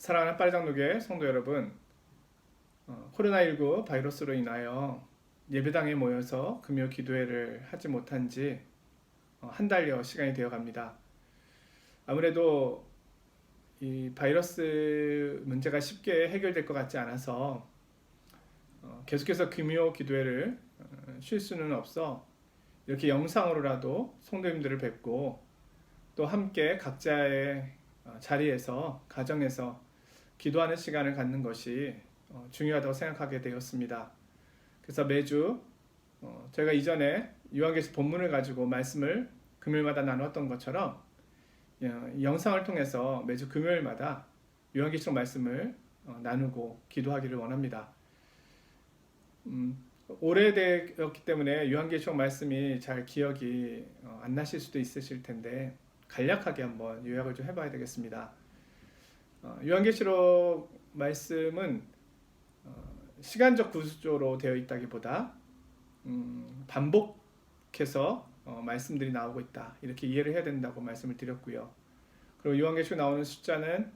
사랑하는 빠르장로교회 성도 여러분, 코로나19 바이러스로 인하여 예배당에 모여서 금요 기도회를 하지 못한 지 한 달여 시간이 되어 갑니다. 아무래도 이 바이러스 문제가 쉽게 해결될 것 같지 않아서 계속해서 금요 기도회를 쉴 수는 없어 이렇게 영상으로라도 성도님들을 뵙고 또 함께 각자의 자리에서 가정에서 기도하는 시간을 갖는 것이 중요하다고 생각하게 되었습니다. 그래서 매주 저희가 이전에 요한계시록 본문을 가지고 말씀을 금요일마다 나눴던 것처럼 영상을 통해서 매주 금요일마다 요한계시록 말씀을 나누고 기도하기를 원합니다. 오래되었기 때문에 요한계시록 말씀이 잘 기억이 안 나실 수도 있으실 텐데 간략하게 한번 요약을 좀 해봐야 되겠습니다. 요한계시록 말씀은 시간적 구조로 되어 있다기보다 반복해서 말씀들이 나오고 있다, 이렇게 이해를 해야 된다고 말씀을 드렸고요. 그리고 요한계시록 나오는 숫자는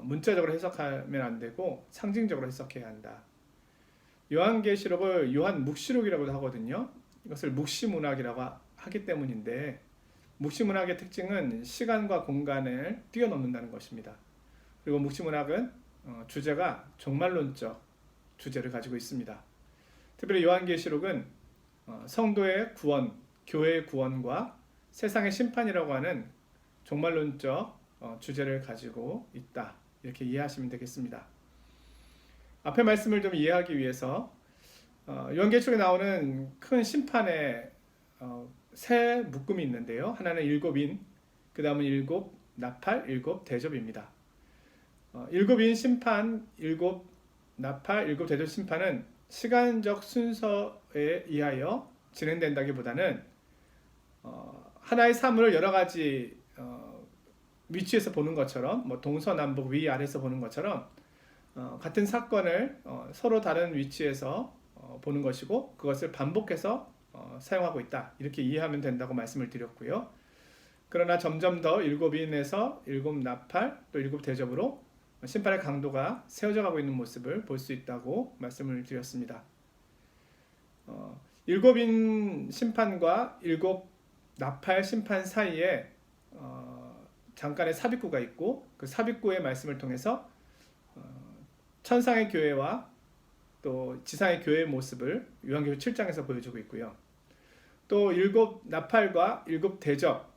문자적으로 해석하면 안 되고 상징적으로 해석해야 한다. 요한계시록을 요한묵시록이라고도 하거든요. 이것을 묵시문학이라고 하기 때문인데, 묵시문학의 특징은 시간과 공간을 뛰어넘는다는 것입니다. 그리고 묵시문학은 주제가 종말론적 주제를 가지고 있습니다. 특별히 요한계시록은 성도의 구원, 교회의 구원과 세상의 심판이라고 하는 종말론적 주제를 가지고 있다, 이렇게 이해하시면 되겠습니다. 앞의 말씀을 좀 이해하기 위해서 요한계시록에 나오는 큰 심판의 세 묶음이 있는데요. 하나는 일곱인, 그 다음은 일곱 나팔, 일곱 대접입니다. 일곱인 심판, 일곱 나팔, 일곱 대접 심판은 시간적 순서에 의하여 진행된다기보다는 하나의 사물을 여러 가지 위치에서 보는 것처럼, 동서남북 위아래에서 보는 것처럼 같은 사건을 서로 다른 위치에서 보는 것이고, 그것을 반복해서 사용하고 있다, 이렇게 이해하면 된다고 말씀을 드렸고요. 그러나 점점 더 일곱인에서 일곱 나팔 또 일곱 대접으로 심판의 강도가 세워져 가고 있는 모습을 볼 수 있다고 말씀을 드렸습니다. 일곱인 심판과 일곱 나팔 심판 사이에 잠깐의 삽입구가 있고, 그 삽입구의 말씀을 통해서 천상의 교회와 또 지상의 교회의 모습을 요한계시록 7장에서 보여주고 있고요. 또 일곱 나팔과 일곱 대접,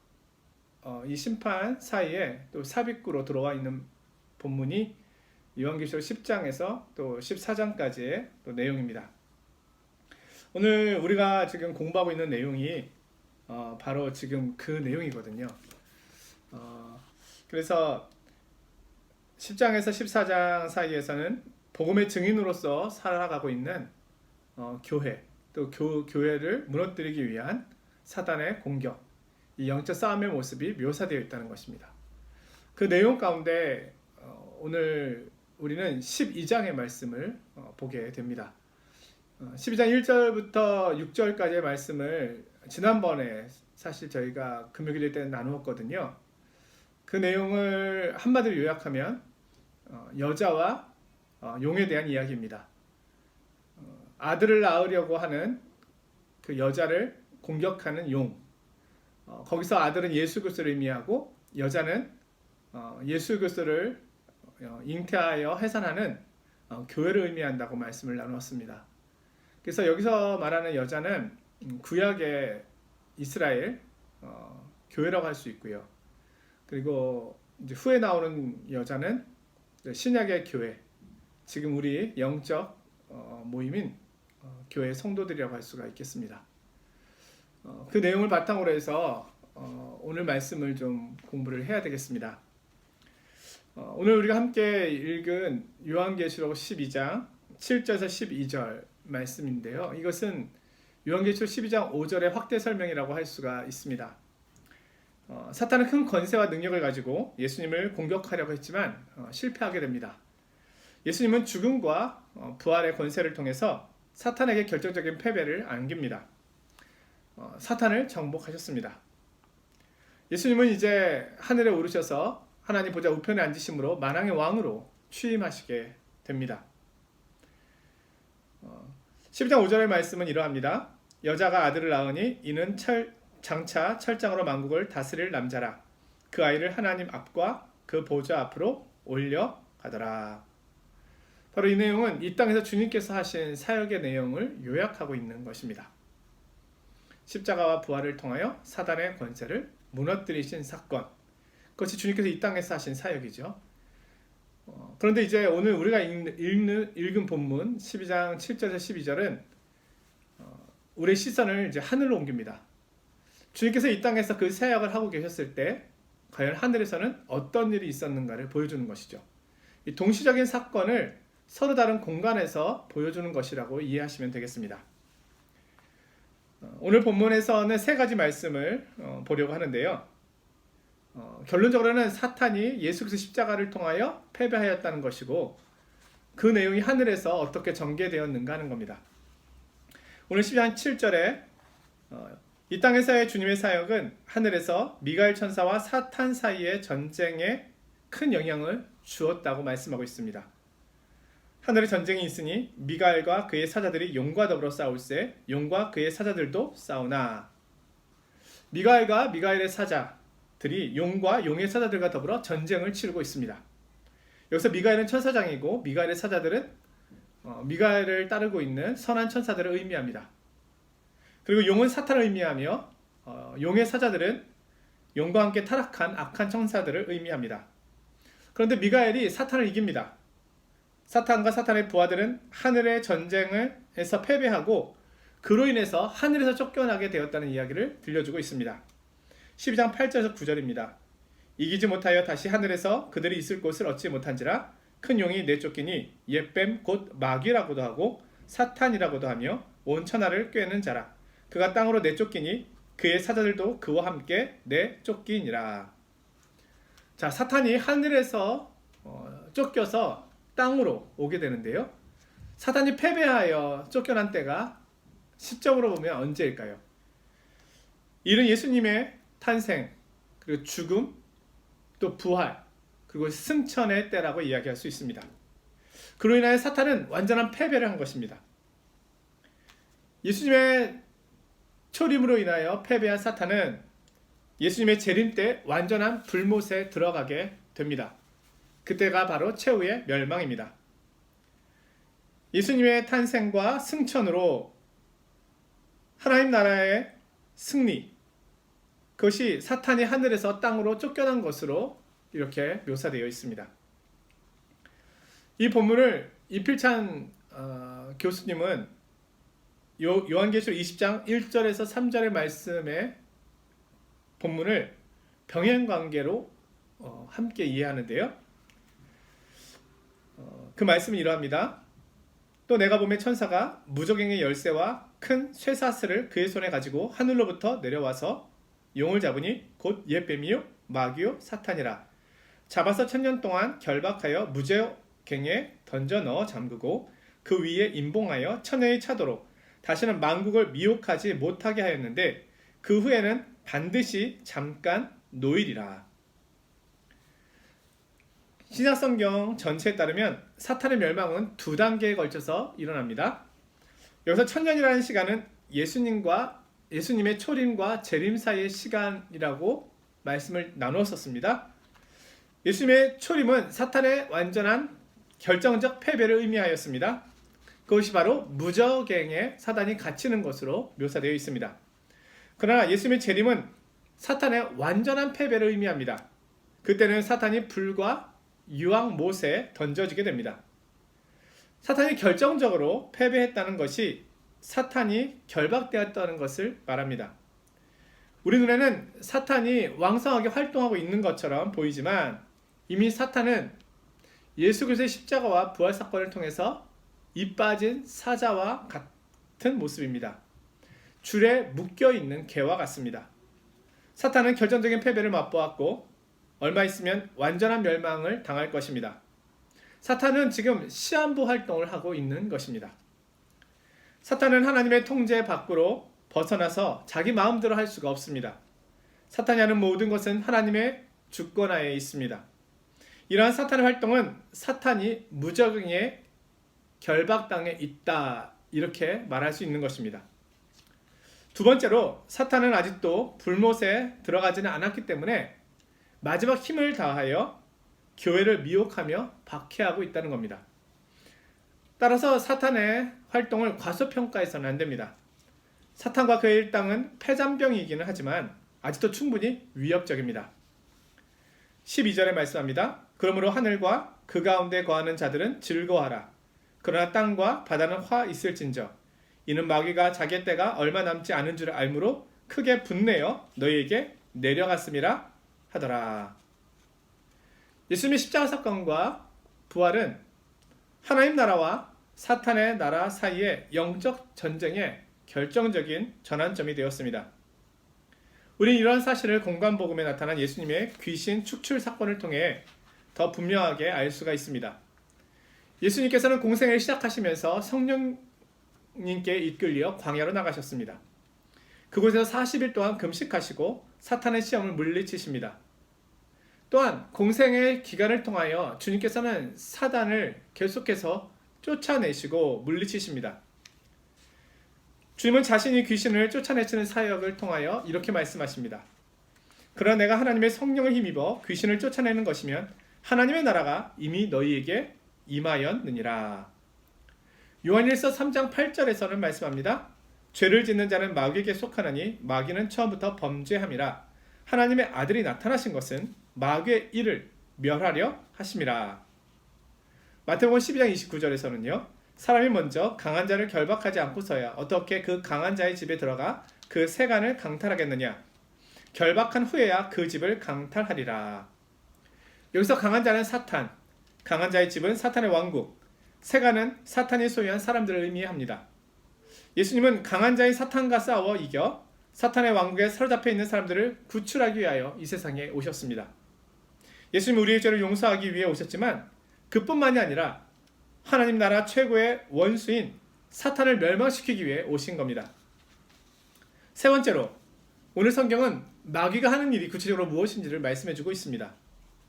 이 심판 사이에 또 삽입구로 들어와 있는 본문이 요한계시록 10장에서 또 14장까지의 또 내용입니다. 오늘 우리가 지금 공부하고 있는 내용이 바로 지금 그 내용이거든요. 그래서 10장에서 14장 사이에서는 복음의 증인으로서 살아가고 있는 교회, 또 교회를 무너뜨리기 위한 사단의 공격, 이 영적 싸움의 모습이 묘사되어 있다는 것입니다. 그 내용 가운데 오늘 우리는 12장의 말씀을 보게 됩니다. 12장 1절부터 6절까지의 말씀을 지난번에 사실 저희가 금요일 때 나누었거든요. 그 내용을 한마디로 요약하면 여자와 용에 대한 이야기입니다. 아들을 낳으려고 하는 그 여자를 공격하는 용, 거기서 아들은 예수 그리스도를 의미하고 여자는 예수 그리스도를 잉태하여 해산하는 교회를 의미한다고 말씀을 나누었습니다. 그래서 여기서 말하는 여자는 구약의 이스라엘 교회라고 할 수 있고요. 그리고 이제 후에 나오는 여자는 신약의 교회, 지금 우리 영적 모임인 교회 성도들이라고 할 수가 있겠습니다. 그 내용을 바탕으로 해서 오늘 말씀을 좀 공부를 해야 되겠습니다. 오늘 우리가 함께 읽은 요한계시록 12장 7절에서 12절 말씀인데요. 이것은 요한계시록 12장 5절의 확대 설명이라고 할 수가 있습니다. 사탄은 큰 권세와 능력을 가지고 예수님을 공격하려고 했지만 실패하게 됩니다. 예수님은 죽음과 부활의 권세를 통해서 사탄에게 결정적인 패배를 안깁니다. 사탄을 정복하셨습니다. 예수님은 이제 하늘에 오르셔서 하나님 보좌 우편에 앉으심으로 만왕의 왕으로 취임하시게 됩니다. 12장 5절의 말씀은 이러합니다. 여자가 아들을 낳으니 이는 장차 철장으로 만국을 다스릴 남자라. 그 아이를 하나님 앞과 그 보좌 앞으로 올려가더라. 바로 이 내용은 이 땅에서 주님께서 하신 사역의 내용을 요약하고 있는 것입니다. 십자가와 부활을 통하여 사단의 권세를 무너뜨리신 사건, 그것이 주님께서 이 땅에서 하신 사역이죠. 그런데 이제 오늘 우리가 읽은 본문 12장 7절에서 12절은 우리의 시선을 이제 하늘로 옮깁니다. 주님께서 이 땅에서 그 사역을 하고 계셨을 때 과연 하늘에서는 어떤 일이 있었는가를 보여주는 것이죠. 이 동시적인 사건을 서로 다른 공간에서 보여주는 것이라고 이해하시면 되겠습니다. 오늘 본문에서는 세 가지 말씀을 보려고 하는데요. 결론적으로는 사탄이 예수 그리스도 십자가를 통하여 패배하였다는 것이고 그 내용이 하늘에서 어떻게 전개되었는가 하는 겁니다. 오늘 12장 7절에 이 땅에서의 주님의 사역은 하늘에서 미가엘 천사와 사탄 사이의 전쟁에 큰 영향을 주었다고 말씀하고 있습니다. 하늘에 전쟁이 있으니 미가엘과 그의 사자들이 용과 더불어 싸울세 용과 그의 사자들도 싸우나. 미가엘과 미가엘의 사자들이 용과 용의 사자들과 더불어 전쟁을 치르고 있습니다. 여기서 미가엘은 천사장이고 미가엘의 사자들은 미가엘을 따르고 있는 선한 천사들을 의미합니다. 그리고 용은 사탄을 의미하며 용의 사자들은 용과 함께 타락한 악한 천사들을 의미합니다. 그런데 미가엘이 사탄을 이깁니다. 사탄과 사탄의 부하들은 하늘의 전쟁에서 패배하고 그로 인해서 하늘에서 쫓겨나게 되었다는 이야기를 들려주고 있습니다. 12장 8절에서 9절입니다. 이기지 못하여 다시 하늘에서 그들이 있을 곳을 얻지 못한지라 큰 용이 내쫓기니 옛뱀 곧 마귀라고도 하고 사탄이라고도 하며 온 천하를 꿰는 자라. 그가 땅으로 내쫓기니 그의 사자들도 그와 함께 내쫓기니라. 자, 사탄이 하늘에서 쫓겨서 땅으로 오게 되는데요. 사탄이 패배하여 쫓겨난 때가 시점으로 보면 언제일까요? 이는 예수님의 탄생, 그리고 죽음, 또 부활, 그리고 승천의 때라고 이야기할 수 있습니다. 그로 인하여 사탄은 완전한 패배를 한 것입니다. 예수님의 초림으로 인하여 패배한 사탄은 예수님의 재림 때 완전한 불못에 들어가게 됩니다. 그때가 바로 최후의 멸망입니다. 예수님의 탄생과 승천으로 하나님 나라의 승리, 그것이 사탄이 하늘에서 땅으로 쫓겨난 것으로 이렇게 묘사되어 있습니다. 이 본문을 이필찬 교수님은 요한계시록 20장 1절에서 3절의 말씀의 본문을 병행관계로 함께 이해하는데요. 그 말씀은 이러합니다. 또 내가 보매 천사가 무저갱의 열쇠와 큰 쇠사슬을 그의 손에 가지고 하늘로부터 내려와서 용을 잡으니 곧 옛뱀이요 마귀요 사탄이라. 잡아서 1000년 동안 결박하여 무저갱에 던져 넣어 잠그고 그 위에 임봉하여 천년이 차도록 다시는 만국을 미혹하지 못하게 하였는데 그 후에는 반드시 잠깐 노일이라. 신약성경 전체에 따르면 사탄의 멸망은 2단계에 걸쳐서 일어납니다. 여기서 1000년이라는 시간은 예수님의 초림과 재림 사이의 시간이라고 말씀을 나누었었습니다. 예수님의 초림은 사탄의 완전한 결정적 패배를 의미하였습니다. 그것이 바로 무저갱에 사단이 갇히는 것으로 묘사되어 있습니다. 그러나 예수님의 재림은 사탄의 완전한 패배를 의미합니다. 그때는 사탄이 불과 유황 못에 던져지게 됩니다. 사탄이 결정적으로 패배했다는 것이 사탄이 결박되었다는 것을 말합니다. 우리 눈에는 사탄이 왕성하게 활동하고 있는 것처럼 보이지만 이미 사탄은 예수 그리스도의 십자가와 부활 사건을 통해서 이 빠진 사자와 같은 모습입니다. 줄에 묶여있는 개와 같습니다. 사탄은 결정적인 패배를 맛보았고 얼마 있으면 완전한 멸망을 당할 것입니다. 사탄은 지금 시한부 활동을 하고 있는 것입니다. 사탄은 하나님의 통제 밖으로 벗어나서 자기 마음대로 할 수가 없습니다. 사탄이 하는 모든 것은 하나님의 주권하에 있습니다. 이러한 사탄의 활동은 사탄이 무적응에 결박당해 있다, 이렇게 말할 수 있는 것입니다. 두 번째로, 사탄은 아직도 불못에 들어가지는 않았기 때문에 마지막 힘을 다하여 교회를 미혹하며 박해하고 있다는 겁니다. 따라서 사탄의 활동을 과소평가해서는 안 됩니다. 사탄과 그의 일당은 패잔병이기는 하지만 아직도 충분히 위협적입니다. 12절에 말씀합니다. 그러므로 하늘과 그 가운데 거하는 자들은 즐거워하라. 그러나 땅과 바다는 화 있을진저. 이는 마귀가 자기의 때가 얼마 남지 않은 줄 알므로 크게 분내어 너희에게 내려갔음이라 하더라. 예수님의 십자가 사건과 부활은 하나님 나라와 사탄의 나라 사이의 영적 전쟁의 결정적인 전환점이 되었습니다. 우리는 이런 사실을 공관복음에 나타난 예수님의 귀신 축출 사건을 통해 더 분명하게 알 수가 있습니다. 예수님께서는 공생을 시작하시면서 성령님께 이끌려 광야로 나가셨습니다. 그곳에서 40일 동안 금식하시고 사탄의 시험을 물리치십니다. 또한 공생의 기간을 통하여 주님께서는 사단을 계속해서 쫓아내시고 물리치십니다. 주님은 자신이 귀신을 쫓아내시는 사역을 통하여 이렇게 말씀하십니다. 그러나 내가 하나님의 성령을 힘입어 귀신을 쫓아내는 것이면 하나님의 나라가 이미 너희에게 임하였느니라. 요한일서 3장 8절에서는 말씀합니다. 죄를 짓는 자는 마귀에게 속하나니 마귀는 처음부터 범죄함이라. 하나님의 아들이 나타나신 것은 마귀의 일을 멸하려 하심이라. 마태복음 12장 29절에서는요. 사람이 먼저 강한 자를 결박하지 않고서야 어떻게 그 강한 자의 집에 들어가 그 세간을 강탈하겠느냐. 결박한 후에야 그 집을 강탈하리라. 여기서 강한 자는 사탄, 강한 자의 집은 사탄의 왕국, 세간은 사탄이 소유한 사람들을 의미합니다. 예수님은 강한 자인 사탄과 싸워 이겨 사탄의 왕국에 사로잡혀 있는 사람들을 구출하기 위하여 이 세상에 오셨습니다. 예수님은 우리의 죄를 용서하기 위해 오셨지만 그뿐만이 아니라 하나님 나라 최고의 원수인 사탄을 멸망시키기 위해 오신 겁니다. 세 번째로, 오늘 성경은 마귀가 하는 일이 구체적으로 무엇인지를 말씀해주고 있습니다.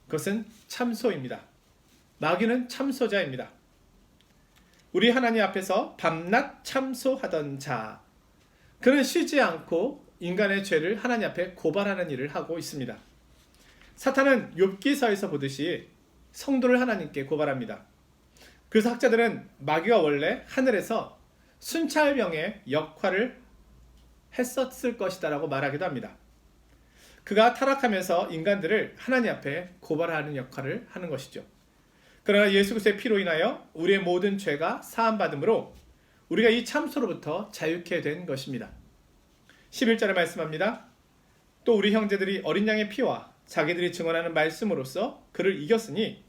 그것은 참소입니다. 마귀는 참소자입니다. 우리 하나님 앞에서 밤낮 참소하던 자, 그는 쉬지 않고 인간의 죄를 하나님 앞에 고발하는 일을 하고 있습니다. 사탄은 욥기서에서 보듯이 성도를 하나님께 고발합니다. 그래서 학자들은 마귀가 원래 하늘에서 순찰병의 역할을 했었을 것이다 라고 말하기도 합니다. 그가 타락하면서 인간들을 하나님 앞에 고발하는 역할을 하는 것이죠. 그러나 예수 그리스도의 피로 인하여 우리의 모든 죄가 사함받음으로 우리가 이 참소로부터 자유케 된 것입니다. 11절에 말씀합니다. 또 우리 형제들이 어린 양의 피와 자기들이 증언하는 말씀으로써 그를 이겼으니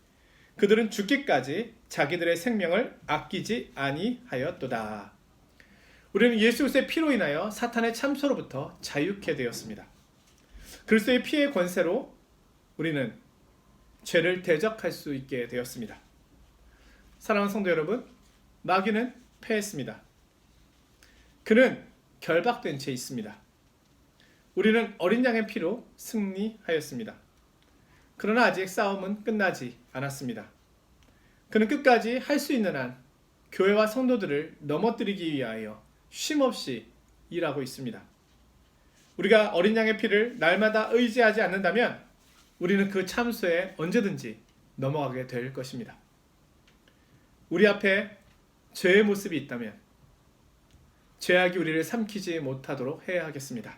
그들은 죽기까지 자기들의 생명을 아끼지 아니하였도다. 우리는 예수 그리스도의 피로 인하여 사탄의 참소로부터 자유케 되었습니다. 그리스도의 피의 권세로 우리는 죄를 대적할 수 있게 되었습니다. 사랑하는 성도 여러분, 마귀는 패했습니다. 그는 결박된 채 있습니다. 우리는 어린 양의 피로 승리하였습니다. 그러나 아직 싸움은 끝나지 않았습니다. 그는 끝까지 할 수 있는 한 교회와 성도들을 넘어뜨리기 위하여 쉼없이 일하고 있습니다. 우리가 어린 양의 피를 날마다 의지하지 않는다면 우리는 그 참소에 언제든지 넘어가게 될 것입니다. 우리 앞에 죄의 모습이 있다면 죄악이 우리를 삼키지 못하도록 해야 하겠습니다.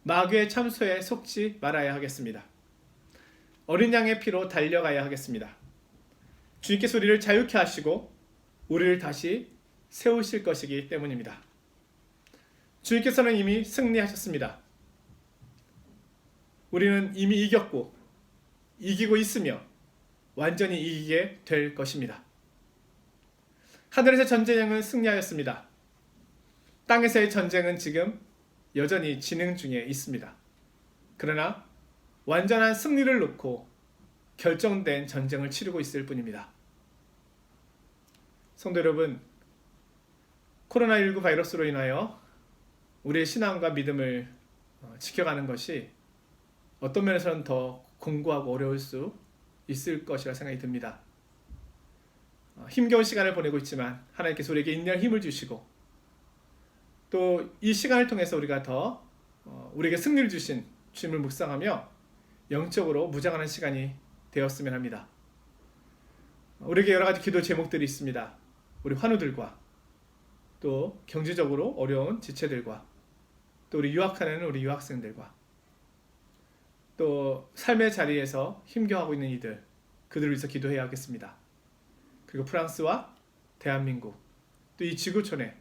마귀의 참소에 속지 말아야 하겠습니다. 어린 양의 피로 달려가야 하겠습니다. 주님께서 우리를 자유케 하시고 우리를 다시 세우실 것이기 때문입니다. 주님께서는 이미 승리하셨습니다. 우리는 이미 이겼고 이기고 있으며 완전히 이기게 될 것입니다. 하늘에서의 전쟁은 승리하였습니다. 땅에서의 전쟁은 지금 여전히 진행 중에 있습니다. 그러나 완전한 승리를 놓고 결정된 전쟁을 치르고 있을 뿐입니다. 성도 여러분, 코로나19 바이러스로 인하여 우리의 신앙과 믿음을 지켜가는 것이 어떤 면에서는 더 공고하고 어려울 수 있을 것이라 생각이 듭니다. 힘겨운 시간을 보내고 있지만 하나님께서 우리에게 인내할 힘을 주시고 또 이 시간을 통해서 우리가 더 우리에게 승리를 주신 주님을 묵상하며 영적으로 무장하는 시간이 되었으면 합니다. 우리에게 여러 가지 기도 제목들이 있습니다. 우리 환우들과 또 경제적으로 어려운 지체들과 또 우리 유학하는 우리 유학생들과 또 삶의 자리에서 힘겨워하고 있는 이들, 그들을 위해서 기도해야 하겠습니다. 그리고 프랑스와 대한민국 또 이 지구촌에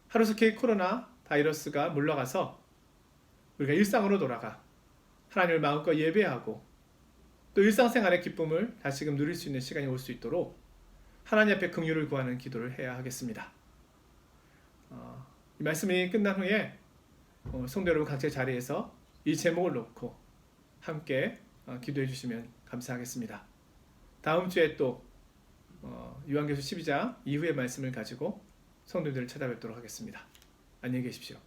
하루속히 코로나 바이러스가 물러가서 우리가 일상으로 돌아가 하나님을 마음껏 예배하고 또 일상생활의 기쁨을 다시금 누릴 수 있는 시간이 올 수 있도록 하나님 앞에 긍휼을 구하는 기도를 해야 하겠습니다. 이 말씀이 끝난 후에 성도 여러분 각자의 자리에서 이 제목을 놓고 함께 기도해 주시면 감사하겠습니다. 다음 주에 또 요한계시록 12장 이후의 말씀을 가지고 성도들을 찾아뵙도록 하겠습니다. 안녕히 계십시오.